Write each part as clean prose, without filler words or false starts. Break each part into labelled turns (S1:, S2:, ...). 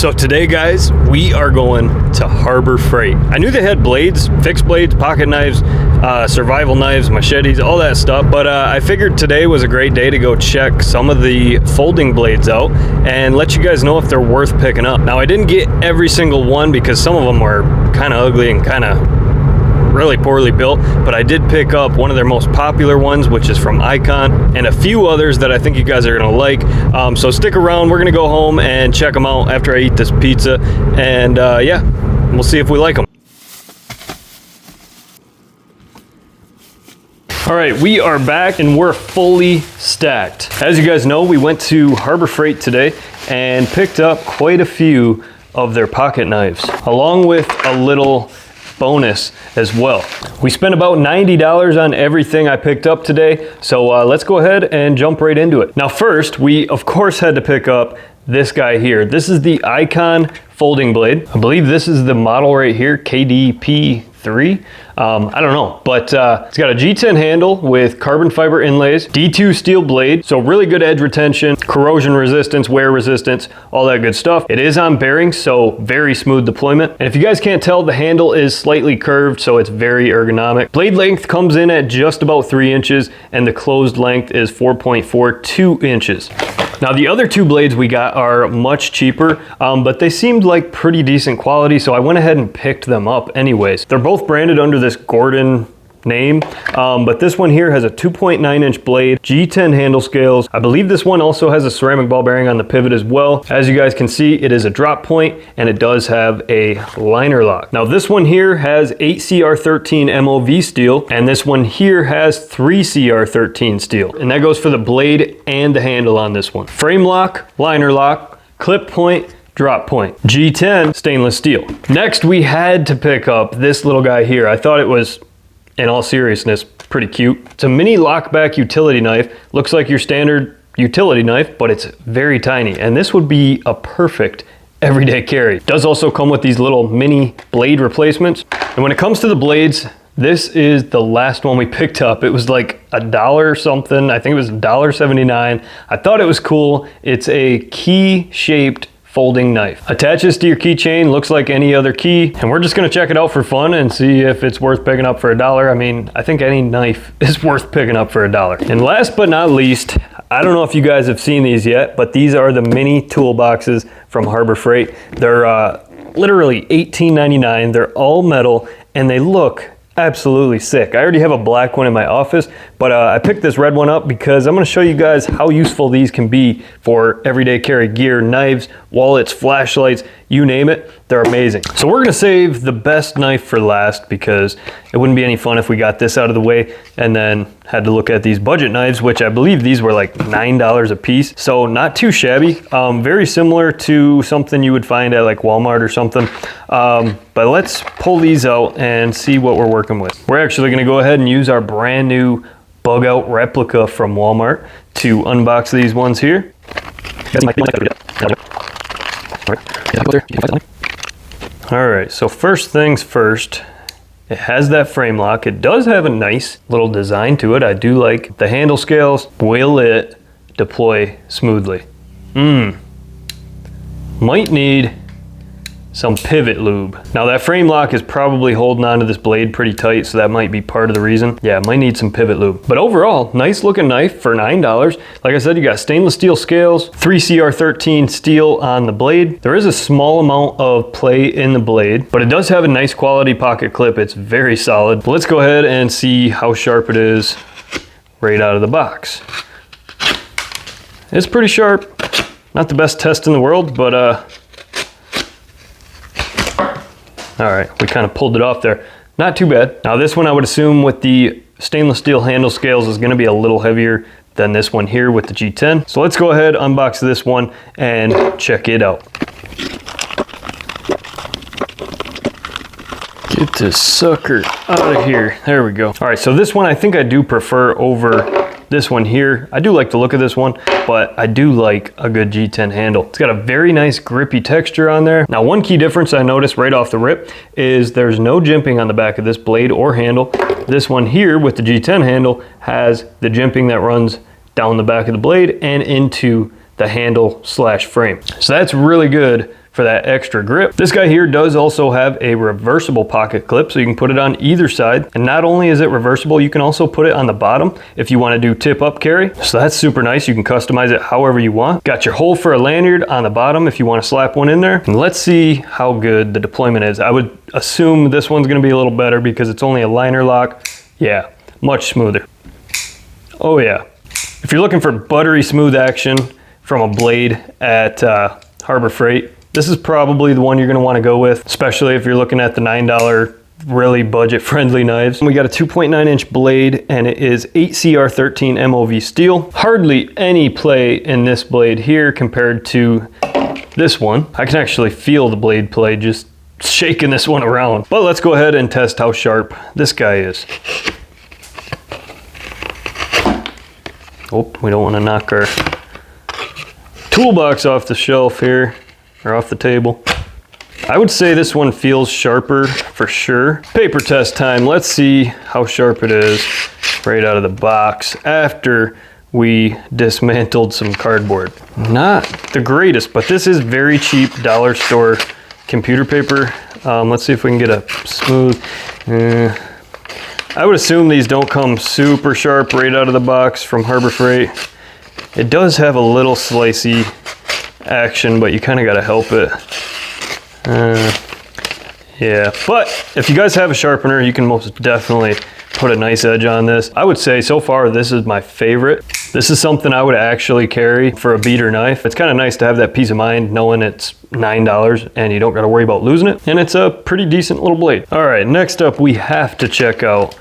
S1: So today, guys, we are going to Harbor Freight. I knew they had blades, fixed blades, pocket knives, survival knives, machetes, all that stuff, but I figured today was a great day to go check some of the folding blades out and let you guys know if they're worth picking up. Now, I didn't get every single one because some of them were kind of ugly and kind of really poorly built, but I did pick up one of their most popular ones, which is from Icon, and a few others that I think you guys are gonna like. So stick around, we're gonna go home and check them out after I eat this pizza, and yeah, we'll see if we like them. All right, we are back and we're fully stacked. As you guys know, we went to Harbor Freight today and picked up quite a few of their pocket knives, along with a little bonus as well. We spent about $90 on everything I picked up today, so let's go ahead and jump right into it. Now first, we of course had to pick up this guy here. This is the Icon folding blade. I believe this is the model right here, KDP3. I don't know, but it's got a G10 handle with carbon fiber inlays, D2 steel blade, so really good edge retention, corrosion resistance, wear resistance, all that good stuff. It is on bearings, so very smooth deployment. And if you guys can't tell, the handle is slightly curved, so it's very ergonomic. Blade length comes in at just about 3 inches, and the closed length is 4.42 inches. Now the other two blades we got are much cheaper, but they seemed like pretty decent quality, so I went ahead and picked them up anyways. They're both branded under this Gordon name, but this one here has a 2.9 inch blade, G10 handle scales. I believe this one also has a ceramic ball bearing on the pivot as well. As you guys can see, it is a drop point and it does have a liner lock. Now this one here has 8CR13 MOV steel, and this one here has 3CR13 steel, and that goes for the blade and the handle on this one. Frame lock, liner lock, clip point, drop point, G10 stainless steel. Next, we had to pick up this little guy here. I thought it was, in all seriousness, pretty cute. It's a mini lockback utility knife. Looks like your standard utility knife, but it's very tiny, and this would be a perfect everyday carry. It does also come with these little mini blade replacements. And when it comes to the blades, this is the last one we picked up. It was like $1 something. I think it was $1.79. I thought it was cool. It's a key-shaped folding knife. Attaches to your keychain, looks like any other key, and we're just gonna check it out for fun and see if it's worth picking up for $1. I mean, I think any knife is worth picking up for $1. And last but not least, I don't know if you guys have seen these yet, but these are the mini toolboxes from Harbor Freight. They're literally $18.99. They're all metal and they look absolutely sick. I already have a black one in my office, but I picked this red one up because I'm going to show you guys how useful these can be for everyday carry gear, knives, wallets, flashlights, you name it. They're amazing. So we're going to save the best knife for last because it wouldn't be any fun if we got this out of the way and then had to look at these budget knives, which I believe these were like $9 a piece. So not too shabby. Very similar to something you would find at like Walmart or something. But let's pull these out and see what we're working with. We're actually going to go ahead and use our brand new bug out replica from Walmart to unbox these ones here. All right, so first things first, it has that frame lock. It does have a nice little design to it. I do like the handle scales. Will it deploy smoothly? Might need some pivot lube. Now that frame lock is probably holding onto this blade pretty tight, so that might be part of the reason. Yeah, it might need some pivot lube. But overall, nice looking knife for $9. Like I said, you got stainless steel scales, 3CR13 steel on the blade. There is a small amount of play in the blade, but it does have a nice quality pocket clip. It's very solid. Let's go ahead and see how sharp it is right out of the box. It's pretty sharp. Not the best test in the world, but all right, we kind of pulled it off there. Not too bad. Now this one I would assume with the stainless steel handle scales is gonna be a little heavier than this one here with the G10. So let's go ahead, unbox this one and check it out. Get this sucker out of here. There we go. All right, so this one I think I do prefer over this one here. I do like the look of this one, but I do like a good G10 handle. It's got a very nice grippy texture on there. Now, one key difference I noticed right off the rip is there's no jimping on the back of this blade or handle. This one here with the G10 handle has the jimping that runs down the back of the blade and into the handle slash frame. So that's really good for that extra grip. This guy here does also have a reversible pocket clip, so you can put it on either side. And not only is it reversible, you can also put it on the bottom if you want to do tip up carry. So that's super nice. You can customize it however you want. Got your hole for a lanyard on the bottom if you want to slap one in there. And let's see how good the deployment is. I would assume this one's going to be a little better because it's only a liner lock. Yeah, much smoother. Oh yeah. If you're looking for buttery smooth action from a blade at Harbor Freight, this is probably the one you're going to want to go with, especially if you're looking at the $9 really budget friendly knives. We got a 2.9 inch blade and it is 8CR13 MOV steel. Hardly any play in this blade here compared to this one. I can actually feel the blade play just shaking this one around. But let's go ahead and test how sharp this guy is. Oh, we don't want to knock our toolbox off the shelf here, or off the table. I would say this one feels sharper for sure. Paper test time. Let's see how sharp it is right out of the box after we dismantled some cardboard. Not the greatest, but this is very cheap dollar store computer paper. Let's see if we can get a smooth. I would assume these don't come super sharp right out of the box from Harbor Freight. It does have a little slicey action, but you kind of got to help it. Yeah, but if you guys have a sharpener, you can most definitely put a nice edge on this. I would say so far this is my favorite. This is something I would actually carry for a beater knife. It's kind of nice to have that peace of mind knowing it's $9 and you don't got to worry about losing it. And it's a pretty decent little blade. All right, next up we have to check out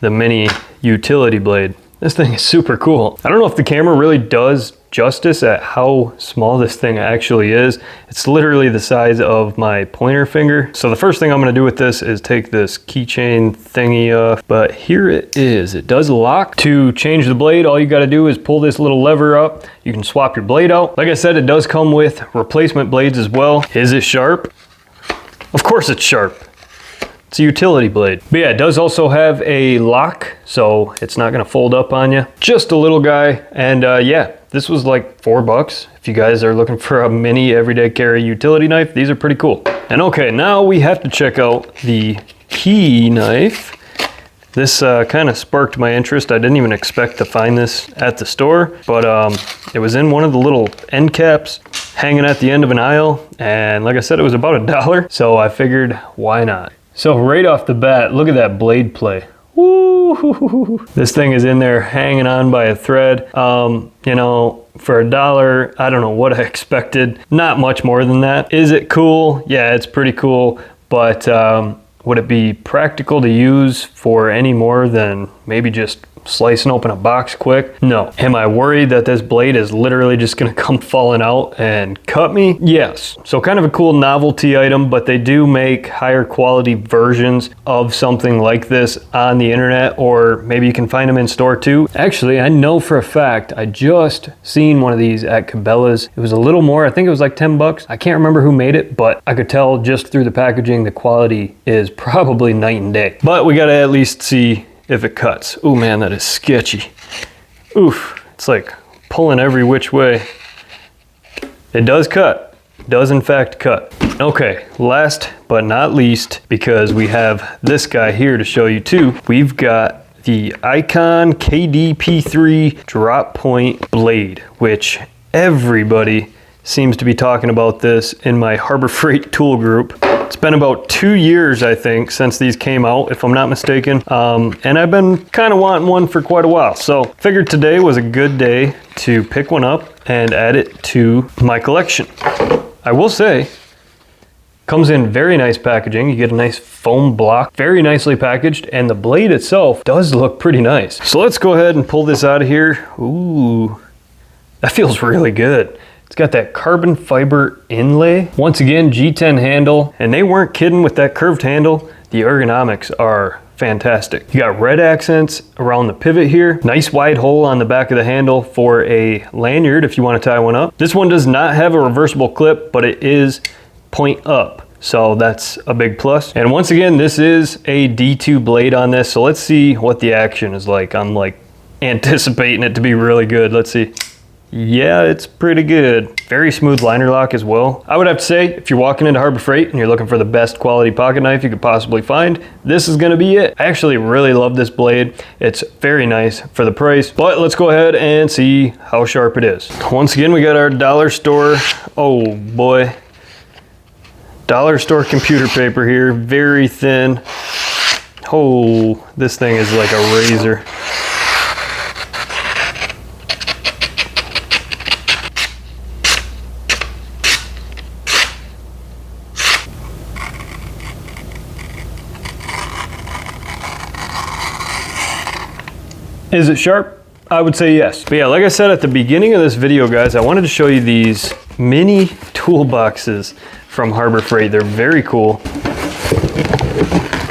S1: the mini utility blade. This thing is super cool. I don't know if the camera really does justice at how small this thing actually is. It's literally the size of my pointer finger. So the first thing I'm gonna do with this is take this keychain thingy off, but here it is. It does lock. To change the blade, all you gotta do is pull this little lever up. You can swap your blade out. Like I said, it does come with replacement blades as well. Is it sharp? Of course it's sharp. It's a utility blade. But yeah, it does also have a lock, so it's not gonna fold up on you. Just a little guy, and yeah, this was like $4. If you guys are looking for a mini everyday carry utility knife, these are pretty cool. And okay, now we have to check out the key knife. This kind of sparked my interest. I didn't even expect to find this at the store, but it was in one of the little end caps hanging at the end of an aisle. And like I said, it was about $1. So I figured, why not? So right off the bat, look at that blade play. Woo! This thing is in there hanging on by a thread. You know, for $1, I don't know what I expected. Not much more than that. Is it cool? Yeah, it's pretty cool. But would it be practical to use for any more than maybe just slicing open a box quick? No. Am I worried that this blade is literally just gonna come falling out and cut me? Yes. So kind of a cool novelty item, but they do make higher quality versions of something like this on the internet, or maybe you can find them in store too. Actually, I know for a fact, I just seen one of these at Cabela's. It was a little more, I think it was like $10. I can't remember who made it, but I could tell just through the packaging, the quality is probably night and day. But we gotta at least see if it cuts. Oh man, that is sketchy. Oof, it's like pulling every which way. It does cut, does in fact cut. Okay, last but not least, because we have this guy here to show you too, we've got the Icon KDP3 drop point blade, which everybody seems to be talking about this in my Harbor Freight tool group. It's been about 2 years, I think, since these came out, if I'm not mistaken. And I've been kind of wanting one for quite a while. So figured today was a good day to pick one up and add it to my collection. I will say, comes in very nice packaging. You get a nice foam block, very nicely packaged, and the blade itself does look pretty nice. So let's go ahead and pull this out of here. Ooh, that feels really good. It's got that carbon fiber inlay. Once again, G10 handle, and they weren't kidding with that curved handle. The ergonomics are fantastic. You got red accents around the pivot here. Nice wide hole on the back of the handle for a lanyard if you want to tie one up. This one does not have a reversible clip, but it is point up. So that's a big plus. And once again, this is a D2 blade on this. So let's see what the action is like. I'm like anticipating it to be really good. Let's see. yeah, it's pretty good. Very smooth liner lock as well. I would have to say, if you're walking into Harbor Freight and you're looking for the best quality pocket knife you could possibly find, this is gonna be it. I actually really love this blade. It's very nice for the price, but let's go ahead and see how sharp it is. Once again, we got our dollar store, oh boy, dollar store computer paper here, very thin. Oh, this thing is like a razor. Is it sharp? I would say yes. But yeah, like I said at the beginning of this video, guys, I wanted to show you these mini toolboxes from Harbor Freight. They're very cool.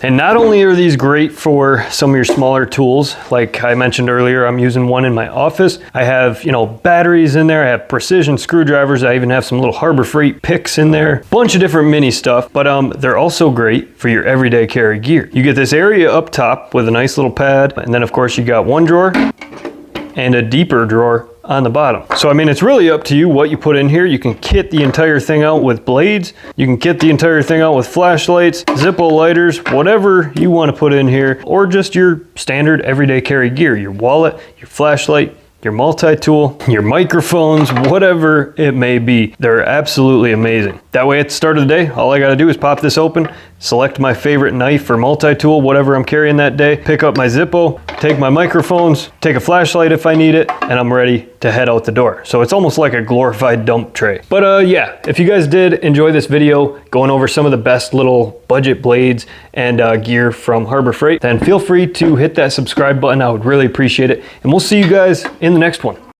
S1: And not only are these great for some of your smaller tools, like I mentioned earlier, I'm using one in my office. I have, you know, batteries in there. I have precision screwdrivers. I even have some little Harbor Freight picks in there. Bunch of different mini stuff, but they're also great for your everyday carry gear. You get this area up top with a nice little pad, and then of course you got one drawer and a deeper drawer on the bottom. So I mean, it's really up to you what you put in here. You can kit the entire thing out with blades. You can kit the entire thing out with flashlights, Zippo lighters, whatever you want to put in here, or just your standard everyday carry gear, your wallet, your flashlight, your multi-tool, your microphones, whatever it may be. They're absolutely amazing. That way at the start of the day, all I gotta do is pop this open, select my favorite knife or multi-tool, whatever I'm carrying that day, pick up my Zippo, take my microphones, take a flashlight if I need it, and I'm ready to head out the door. So it's almost like a glorified dump tray. But yeah, if you guys did enjoy this video going over some of the best little budget blades and gear from Harbor Freight, then feel free to hit that subscribe button. I would really appreciate it. And we'll see you guys in the next one.